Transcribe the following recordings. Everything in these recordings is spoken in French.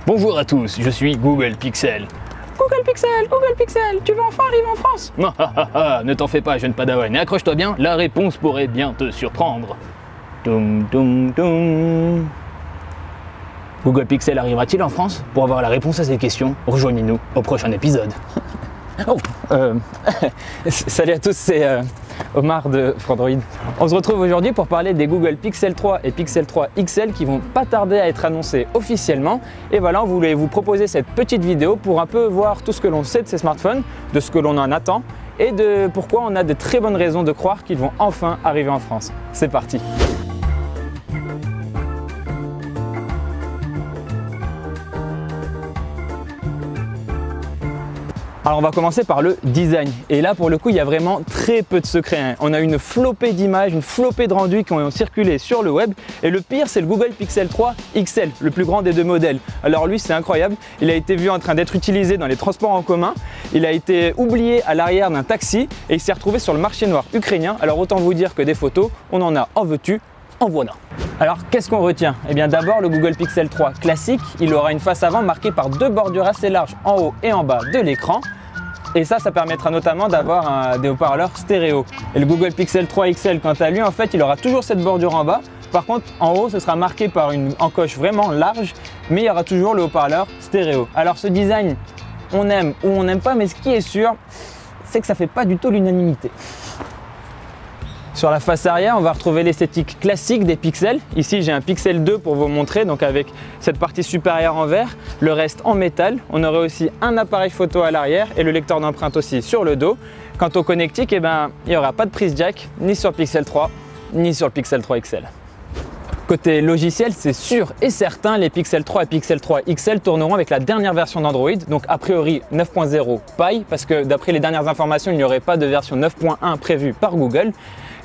Bonjour à tous, je suis Google Pixel. Google Pixel, tu vas enfin arriver en France? Ne t'en fais pas, jeune padawan, et accroche-toi bien, la réponse pourrait bien te surprendre. Doum, doum, doum. Google Pixel arrivera-t-il en France? Pour avoir la réponse à ces questions, rejoignez-nous au prochain épisode. Salut à tous, c'est Omar de Frandroid. On se retrouve aujourd'hui pour parler des Google Pixel 3 et Pixel 3 XL qui vont pas tarder à être annoncés officiellement. Et voilà, on voulait vous proposer cette petite vidéo pour un peu voir tout ce que l'on sait de ces smartphones, de ce que l'on en attend et de pourquoi on a de très bonnes raisons de croire qu'ils vont enfin arriver en France. C'est parti! Alors on va commencer par le design et là pour le coup il y a vraiment très peu de secrets, hein. On a une flopée d'images, une flopée de rendus qui ont circulé sur le web et le pire c'est le Google Pixel 3 XL, le plus grand des deux modèles. Alors lui c'est incroyable, il a été vu en train d'être utilisé dans les transports en commun, il a été oublié à l'arrière d'un taxi et il s'est retrouvé sur le marché noir ukrainien. Alors autant vous dire que des photos, on en a, en veux-tu, en voilà. Alors qu'est-ce qu'on retient? Eh bien d'abord le Google Pixel 3 classique, il aura une face avant marquée par deux bordures assez larges en haut et en bas de l'écran. Et ça permettra notamment d'avoir des haut-parleurs stéréo. Et le Google Pixel 3 XL, quant à lui, en fait, il aura toujours cette bordure en bas. Par contre, en haut, ce sera marqué par une encoche vraiment large, mais il y aura toujours le haut-parleur stéréo. Alors ce design, on aime ou on n'aime pas, mais ce qui est sûr, c'est que ça ne fait pas du tout l'unanimité. Sur la face arrière, on va retrouver l'esthétique classique des pixels. Ici, j'ai un Pixel 2 pour vous montrer, donc avec cette partie supérieure en verre, le reste en métal. On aurait aussi un appareil photo à l'arrière et le lecteur d'empreinte aussi sur le dos. Quant au connectique, eh ben, il n'y aura pas de prise jack, ni sur le Pixel 3, ni sur le Pixel 3 XL. Côté logiciel, c'est sûr et certain, les Pixel 3 et Pixel 3 XL tourneront avec la dernière version d'Android, donc a priori 9.0 Pie, parce que d'après les dernières informations, il n'y aurait pas de version 9.1 prévue par Google.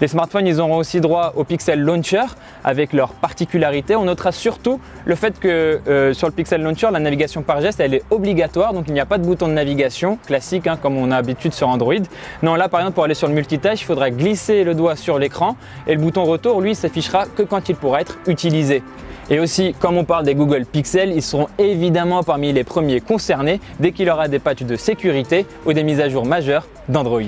Les smartphones, ils auront aussi droit au Pixel Launcher avec leurs particularités. On notera surtout le fait que sur le Pixel Launcher, la navigation par geste, elle est obligatoire, donc il n'y a pas de bouton de navigation classique, hein, comme on a l'habitude sur Android. Non, là par exemple, pour aller sur le multitâche, il faudra glisser le doigt sur l'écran et le bouton retour, lui, s'affichera que quand il pourra être utilisé. Et aussi, comme on parle des Google Pixel, ils seront évidemment parmi les premiers concernés dès qu'il y aura des patchs de sécurité ou des mises à jour majeures d'Android.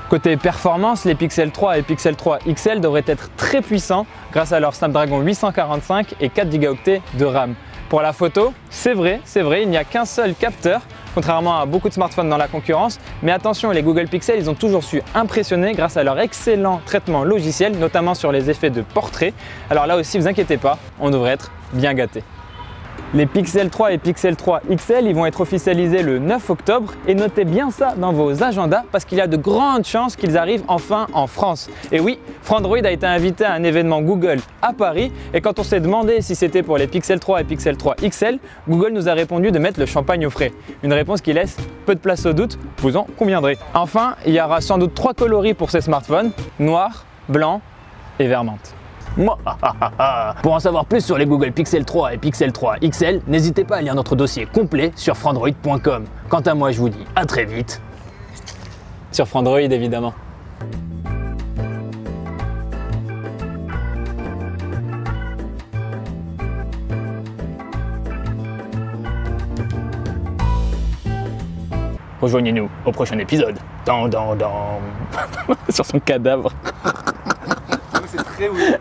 Côté performance, les Pixel 3 et Pixel 3 XL devraient être très puissants grâce à leur Snapdragon 845 et 4 Go de RAM. Pour la photo, c'est vrai, il n'y a qu'un seul capteur, contrairement à beaucoup de smartphones dans la concurrence. Mais attention, les Google Pixel, ils ont toujours su impressionner grâce à leur excellent traitement logiciel, notamment sur les effets de portrait. Alors là aussi, vous inquiétez pas, on devrait être bien gâtés. Les Pixel 3 et Pixel 3 XL, ils vont être officialisés le 9 octobre et notez bien ça dans vos agendas parce qu'il y a de grandes chances qu'ils arrivent enfin en France. Et oui, Frandroid a été invité à un événement Google à Paris et quand on s'est demandé si c'était pour les Pixel 3 et Pixel 3 XL, Google nous a répondu de mettre le champagne au frais. Une réponse qui laisse peu de place au doute, vous en conviendrez. Enfin, il y aura sans doute 3 coloris pour ces smartphones, noir, blanc et vert menthe. Pour en savoir plus sur les Google Pixel 3 et Pixel 3 XL, n'hésitez pas à lire notre dossier complet sur frandroid.com. Quant à moi, je vous dis à très vite. Sur Frandroid évidemment. Rejoignez-nous au prochain épisode. Sur son cadavre. C'est très oui.